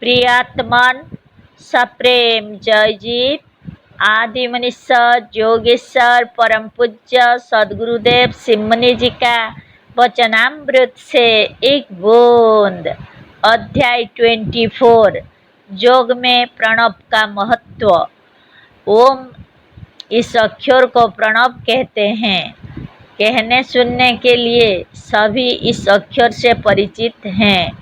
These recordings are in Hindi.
प्रियात्मन सप्रेम जयजीत आदि मनीषर योगेश्वर परम पूज्य सदगुरुदेव सिमनी जी का वचनामृत से एक बूंद। अध्याय 24 योग में प्रणव का महत्व। ओम इस अक्षर को प्रणव कहते हैं। कहने सुनने के लिए सभी इस अक्षर से परिचित हैं,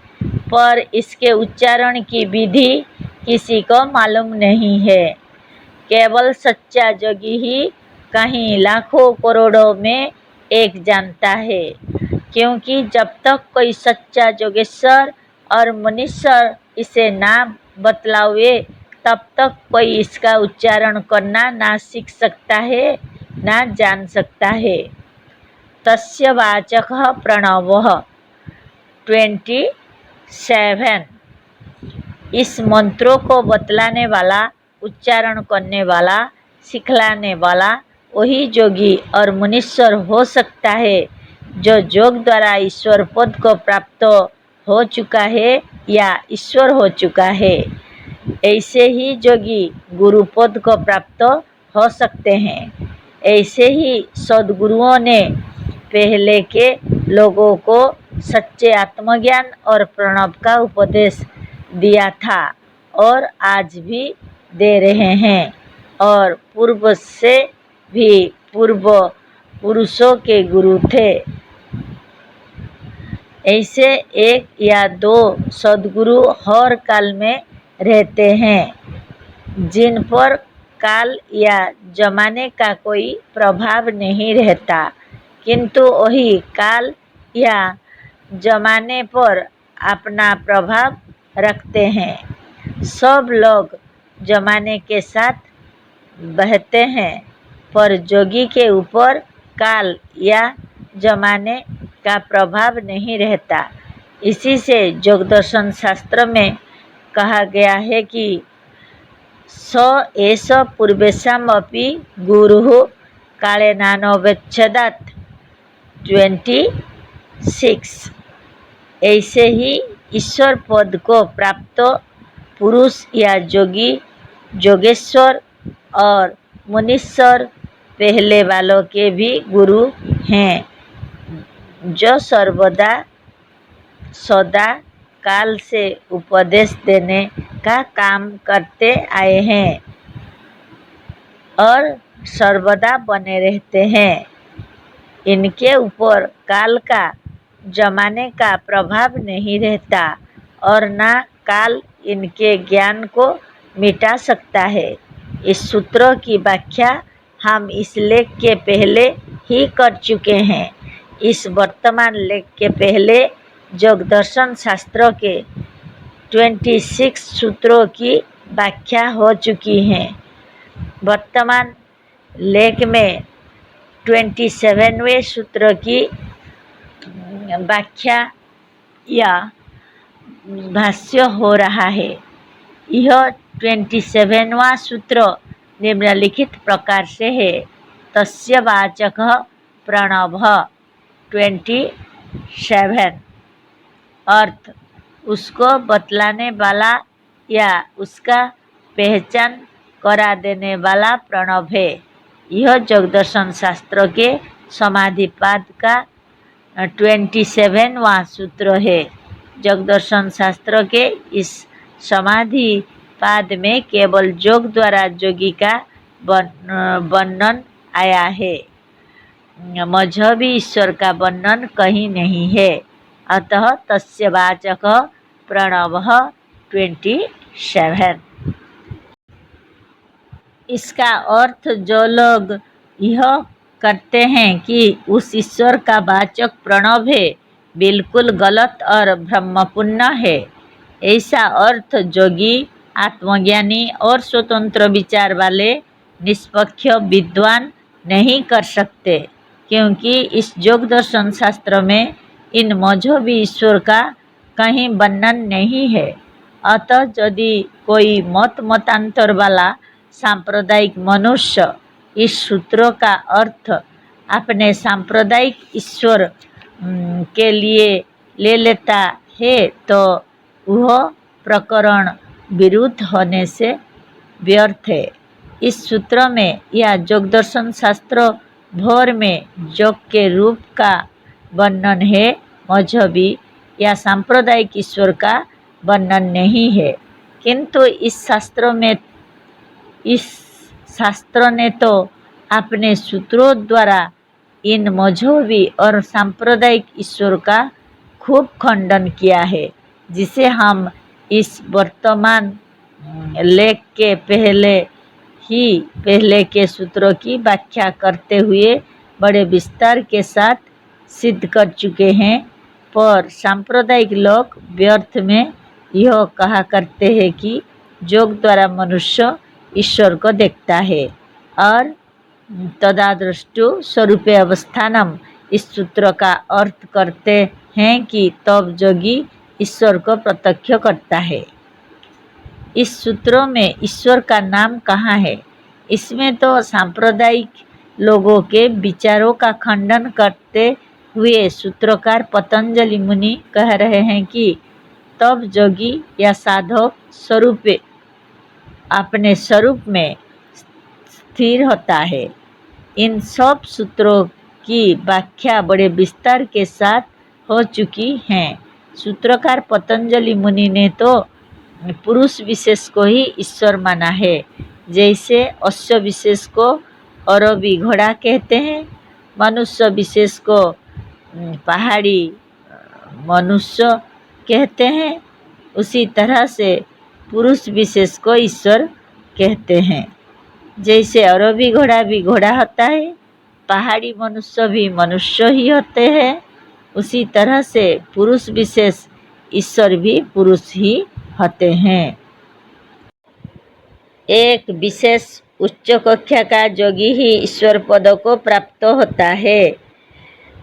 पर इसके उच्चारण की विधि किसी को मालूम नहीं है। केवल सच्चा जोगी ही कहीं लाखों करोड़ों में एक जानता है, क्योंकि जब तक कोई सच्चा जोगेश्वर और मुनीश्वर इसे ना बतलावे तब तक कोई इसका उच्चारण करना ना सीख सकता है ना जान सकता है। तस्य वाचकः प्रणवः 27। इस मंत्रों को बतलाने वाला, उच्चारण करने वाला, सिखलाने वाला वही जोगी और मुनीश्वर हो सकता है जो योग द्वारा ईश्वर पद को प्राप्त हो चुका है या ईश्वर हो चुका है। ऐसे ही जोगी गुरु पद को प्राप्त हो सकते हैं। ऐसे ही सद्गुरुओं ने पहले के लोगों को सच्चे आत्मज्ञान और प्रणव का उपदेश दिया था और आज भी दे रहे हैं, और पूर्व से भी पूर्व पुरुषों के गुरु थे। ऐसे एक या दो सद्गुरु हर काल में रहते हैं, जिन पर काल या जमाने का कोई प्रभाव नहीं रहता, किंतु वही काल या जमाने पर अपना प्रभाव रखते हैं। सब लोग जमाने के साथ बहते हैं, पर जोगी के ऊपर काल या जमाने का प्रभाव नहीं रहता। इसी से योग दर्शन शास्त्र में कहा गया है कि स एष पूर्वेषाम् अपि गुरुः कालेनानवच्छेदात् 26। ऐसे ही ईश्वर पद को प्राप्त पुरुष या जोगी, जोगेश्वर और मुनीश्वर पहले वालों के भी गुरु हैं, जो सर्वदा सदा काल से उपदेश देने का काम करते आए हैं और सर्वदा बने रहते हैं। इनके ऊपर काल का, जमाने का प्रभाव नहीं रहता और ना काल इनके ज्ञान को मिटा सकता है। इस सूत्र की व्याख्या हम इस लेख के पहले ही कर चुके हैं। इस वर्तमान लेख के पहले योग दर्शन शास्त्र के 26 सूत्रों की व्याख्या हो चुकी है। वर्तमान लेख में 27वें सूत्र की व्याख्या या भाष्य हो रहा है। यह 27वां सूत्र निम्नलिखित प्रकार से है। तस्य वाचकः प्रणवः 27। अर्थ उसको बतलाने वाला या उसका पहचान करा देने वाला प्रणव है। यह योग दर्शन शास्त्र के समाधिपाद का 27वां सूत्र है। योग दर्शन शास्त्र के इस समाधि पाद में केवल योग द्वारा योगी का वर्णन आया है, मजहबी ईश्वर का वर्णन कहीं नहीं है। अतः तस्य वाचकः प्रणवः 27। इसका अर्थ जो लोग यह करते हैं कि उस ईश्वर का वाचक प्रणव है, बिल्कुल गलत और भ्रमपूर्ण है। ऐसा अर्थ जोगी, आत्मज्ञानी और स्वतंत्र विचार वाले निष्पक्ष विद्वान नहीं कर सकते, क्योंकि इस योग दर्शन शास्त्र में इन मजहबी ईश्वर का कहीं वर्णन नहीं है। अतः यदि कोई मतांतर वाला सांप्रदायिक मनुष्य इस सूत्रों का अर्थ अपने सांप्रदायिक ईश्वर के लिए ले लेता है, तो वह प्रकरण विरुद्ध होने से व्यर्थ है। इस सूत्र में या योग दर्शन शास्त्र भर में योग के रूप का वर्णन है, मजहबी या सांप्रदायिक ईश्वर का वर्णन नहीं है। किंतु इस शास्त्र ने तो अपने सूत्रों द्वारा इन मजहबी और सांप्रदायिक ईश्वर का खूब खंडन किया है, जिसे हम इस वर्तमान लेख के पहले के सूत्रों की व्याख्या करते हुए बड़े विस्तार के साथ सिद्ध कर चुके हैं। पर सांप्रदायिक लोग व्यर्थ में यह कहा करते हैं कि योग द्वारा मनुष्य ईश्वर को देखता है और तदादृष्टु स्वरूपे अवस्थानम इस सूत्र का अर्थ करते हैं कि तब योगी ईश्वर को प्रत्यक्ष करता है। इस सूत्रों में ईश्वर का नाम कहाँ है? इसमें तो सांप्रदायिक लोगों के विचारों का खंडन करते हुए सूत्रकार पतंजलि मुनि कह रहे हैं कि तब योगी या साधक स्वरूप अपने स्वरूप में स्थिर होता है। इन सब सूत्रों की व्याख्या बड़े विस्तार के साथ हो चुकी हैं। सूत्रकार पतंजलि मुनि ने तो पुरुष विशेष को ही ईश्वर माना है, जैसे अश्व विशेष को अरबी घोड़ा कहते हैं, मनुष्य विशेष को पहाड़ी मनुष्य कहते हैं, उसी तरह से पुरुष विशेष को ईश्वर कहते हैं। जैसे अरबी घोड़ा भी घोड़ा होता है, पहाड़ी मनुष्य भी मनुष्य ही होते हैं, उसी तरह से पुरुष विशेष ईश्वर भी पुरुष ही होते हैं। एक विशेष उच्च कक्षा का योगी ही ईश्वर पद को प्राप्त होता है।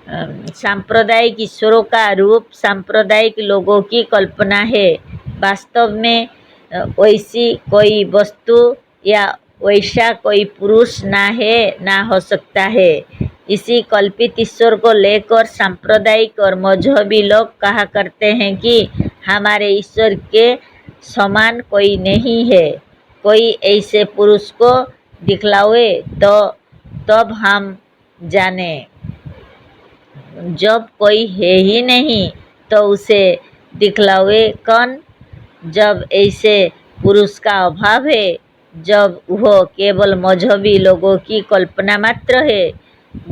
सांप्रदायिक ईश्वरों का रूप सांप्रदायिक लोगों की कल्पना है। वास्तव में वैसी कोई वस्तु या वैसा कोई पुरुष ना है ना हो सकता है। इसी कल्पित ईश्वर को लेकर सांप्रदायिक और मजहबी लोग कहा करते हैं कि हमारे ईश्वर के समान कोई नहीं है। कोई ऐसे पुरुष को दिखलावे तो तब हम जाने, जब कोई है ही नहीं तो उसे दिखलावे कौन? जब ऐसे पुरुष का अभाव है, जब वह केवल मजहबी लोगों की कल्पना मात्र है,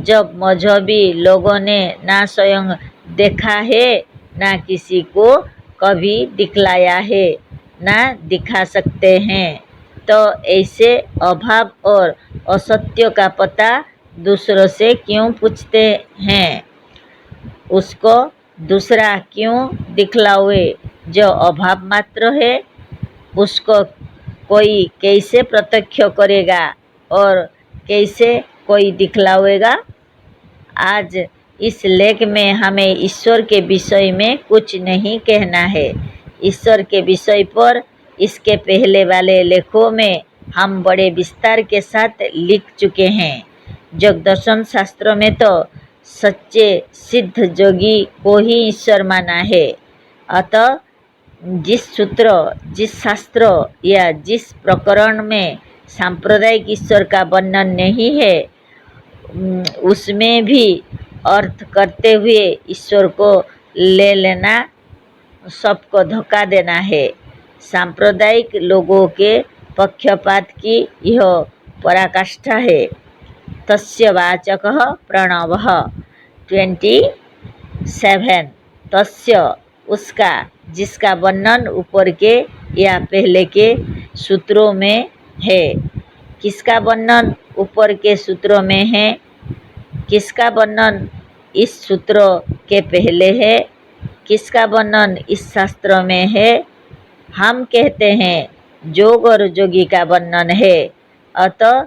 जब मजहबी लोगों ने ना स्वयं देखा है ना किसी को कभी दिखलाया है ना दिखा सकते हैं, तो ऐसे अभाव और असत्य का पता दूसरों से क्यों पूछते हैं? उसको दूसरा क्यों दिखलावे जो अभाव मात्र है? उसको कोई कैसे प्रत्यक्ष करेगा और कैसे कोई दिखलावेगा? आज इस लेख में हमें ईश्वर के विषय में कुछ नहीं कहना है। ईश्वर के विषय पर इसके पहले वाले लेखों में हम बड़े विस्तार के साथ लिख चुके हैं। योग दर्शन शास्त्र में तो सच्चे सिद्ध योगी को ही ईश्वर माना है। अतः जिस सूत्र, जिस शास्त्र या जिस प्रकरण में सांप्रदायिक ईश्वर का वर्णन नहीं है, उसमें भी अर्थ करते हुए ईश्वर को ले लेना सबको धोखा देना है। सांप्रदायिक लोगों के पक्षपात की यह पराकाष्ठा है। तस्य वाचकः प्रणवः 27। तस्य उसका, जिसका वर्णन ऊपर के या पहले के सूत्रों में है। किसका वर्णन ऊपर के सूत्रों में है? किसका वर्णन इस सूत्र के पहले है? किसका वर्णन इस शास्त्र में है? हम कहते हैं योग और योगी का वर्णन है। अतः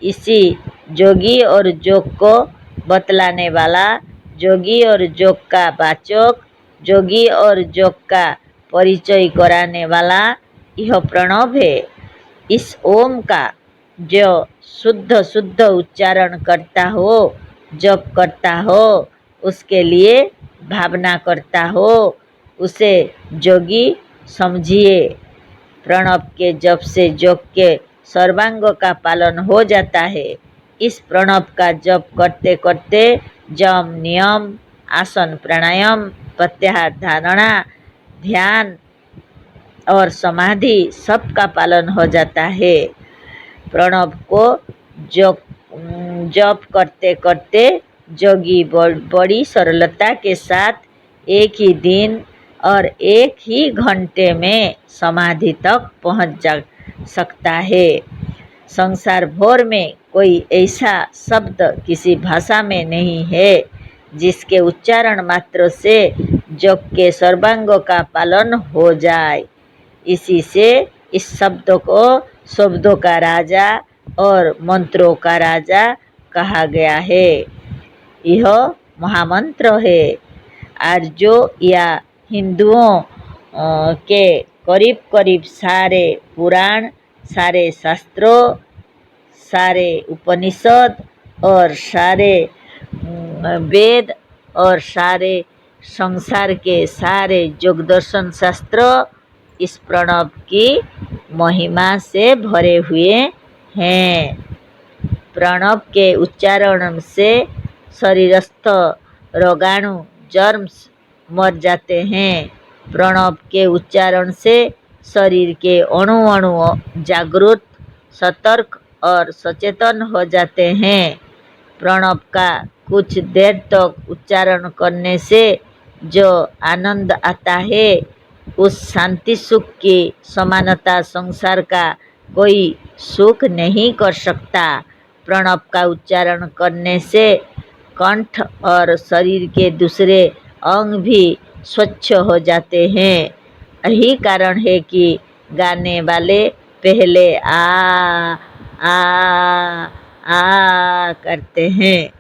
इसी योगी और योग को बतलाने वाला, योगी और योग का वाचक, योगी और योग का परिचय कराने वाला यह प्रणव है। इस ओम का जो शुद्ध शुद्ध उच्चारण करता हो, जप करता हो, उसके लिए भावना करता हो, उसे योगी समझिए। प्रणव के जप से योग के सर्वांगों का पालन हो जाता है। इस प्रणव का जप करते करते यम नियम, आसन प्राणायाम, प्रत्याहार धारणा, ध्यान और समाधि सबका पालन हो जाता है। प्रणव को जप जप करते करते योगी बड़ी सरलता के साथ एक ही दिन और एक ही घंटे में समाधि तक पहुंच जा सकता है। संसार भर में कोई ऐसा शब्द किसी भाषा में नहीं है जिसके उच्चारण मात्र से योग के सर्वांगों का पालन हो जाए। इसी से इस शब्द को शब्दों का राजा और मंत्रों का राजा कहा गया है। यह महामंत्र है। आर्यों या हिंदुओं के करीब करीब सारे पुराण, सारे शास्त्रों, सारे उपनिषद और सारे वेद और सारे संसार के सारे योग दर्शन शास्त्र इस प्रणव की महिमा से भरे हुए हैं। प्रणव के उच्चारण से शरीरस्थ रोगाणु जर्म्स मर जाते हैं। प्रणव के उच्चारण से शरीर के अणु अणु जागृत, सतर्क और सचेतन हो जाते हैं। प्रणव का कुछ देर तक उच्चारण करने से जो आनंद आता है उस शांति सुख की समानता संसार का कोई सुख नहीं कर सकता। प्रणव का उच्चारण करने से कंठ और शरीर के दूसरे अंग भी स्वच्छ हो जाते हैं। यही कारण है कि गाने वाले पहले आ करते हैं।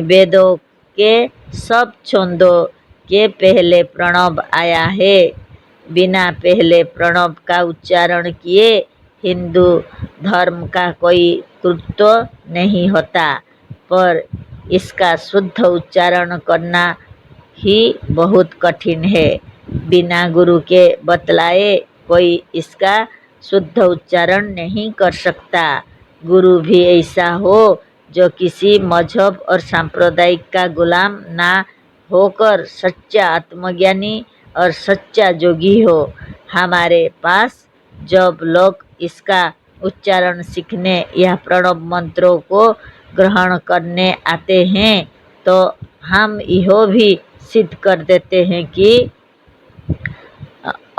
वेदों के सब छंदों के पहले प्रणव आया है। बिना पहले प्रणव का उच्चारण किए हिंदू धर्म का कोई कृत्य नहीं होता, पर इसका शुद्ध उच्चारण करना ही बहुत कठिन है। बिना गुरु के बतलाए कोई इसका शुद्ध उच्चारण नहीं कर सकता। गुरु भी ऐसा हो जो किसी मजहब और सांप्रदायिक का गुलाम ना होकर सच्चा आत्मज्ञानी और सच्चा जोगी हो। हमारे पास जब लोग इसका उच्चारण सीखने या प्रणव मंत्रों को ग्रहण करने आते हैं तो हम यह भी सिद्ध कर देते हैं कि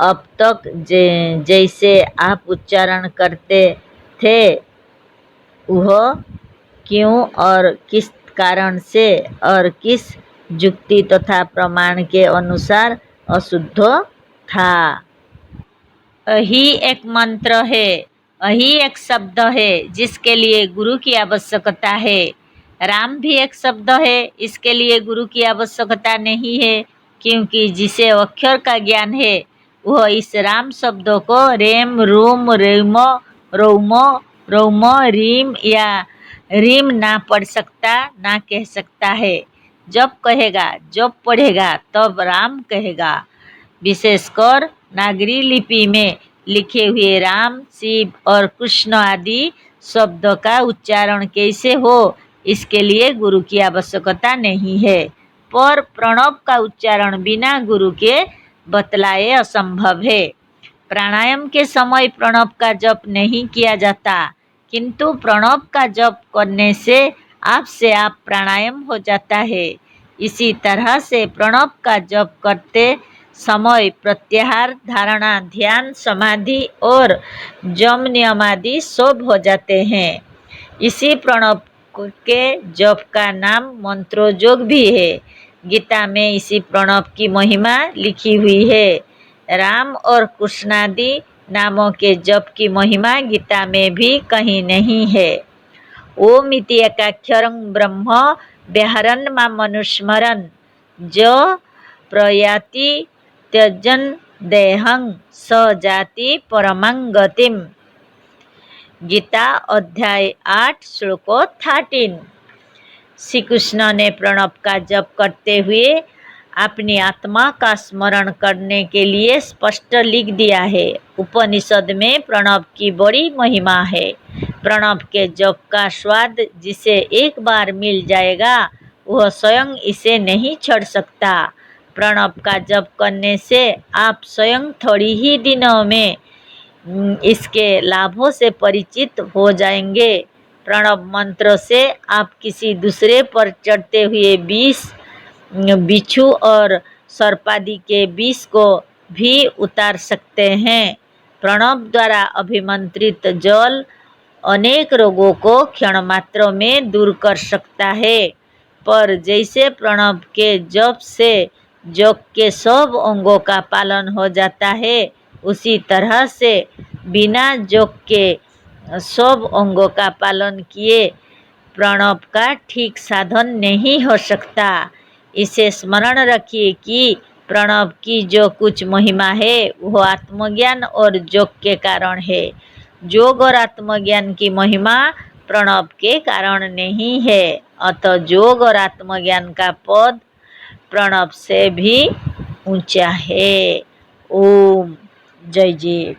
अब तक जैसे आप उच्चारण करते थे वह क्यों और किस कारण से और किस युक्ति तथा प्रमाण के अनुसार अशुद्ध था। यही एक मंत्र है, यही एक शब्द है जिसके लिए गुरु की आवश्यकता है। राम भी एक शब्द है, इसके लिए गुरु की आवश्यकता नहीं है, क्योंकि जिसे अक्षर का ज्ञान है वह इस राम शब्दों को रेम, रूम, रेमो, रोमो, रोमो, रीम या रीम ना पढ़ सकता, ना कह सकता है। जब कहेगा, जब पढ़ेगा तब राम कहेगा। विशेषकर नागरी लिपि में लिखे हुए राम, शिव और कृष्ण आदि शब्दों का उच्चारण कैसे हो इसके लिए गुरु की आवश्यकता नहीं है, पर प्रणव का उच्चारण बिना गुरु के बतलाए असंभव है। प्राणायाम के समय प्रणव का जप नहीं किया जाता, किंतु प्रणव का जप करने से आप प्राणायाम हो जाता है। इसी तरह से प्रणव का जप करते समय प्रत्याहार धारणा, ध्यान, समाधि और जम नियम आदि सब हो जाते हैं। इसी प्रणव के जप का नाम मंत्रोजोग भी है। गीता में इसी प्रणव की महिमा लिखी हुई है। राम और कृष्णादि नामों के जप की महिमा गीता में भी कहीं नहीं है। ओम इति एकाक्षरं ब्रह्म व्याहरन् मामनुस्मरन् जो प्रयाति त्यजन् देहं स जाति परमं गतिम्। गीता अध्याय 8 श्लोक 13। श्री कृष्ण ने प्रणव का जप करते हुए अपनी आत्मा का स्मरण करने के लिए स्पष्ट लिख दिया है। उपनिषद में प्रणव की बड़ी महिमा है। प्रणव के जप का स्वाद जिसे एक बार मिल जाएगा वह स्वयं इसे नहीं छोड़ सकता। प्रणव का जप करने से आप स्वयं थोड़ी ही दिनों में इसके लाभों से परिचित हो जाएंगे। प्रणव मंत्र से आप किसी दूसरे पर चढ़ते हुए बिच्छू और सर्पादि के विष को भी उतार सकते हैं। प्रणव द्वारा अभिमंत्रित जल अनेक रोगों को क्षण मात्र में दूर कर सकता है। पर जैसे प्रणव के जप से योग के सब अंगों का पालन हो जाता है, उसी तरह से बिना योग के सब अंगों का पालन किए प्रणव का ठीक साधन नहीं हो सकता। इसे स्मरण रखिए कि प्रणव की जो कुछ महिमा है वह आत्मज्ञान और योग के कारण है। योग और आत्मज्ञान की महिमा प्रणव के कारण नहीं है। अतः योग और आत्मज्ञान का पद प्रणव से भी ऊंचा है। ओम जय जीव।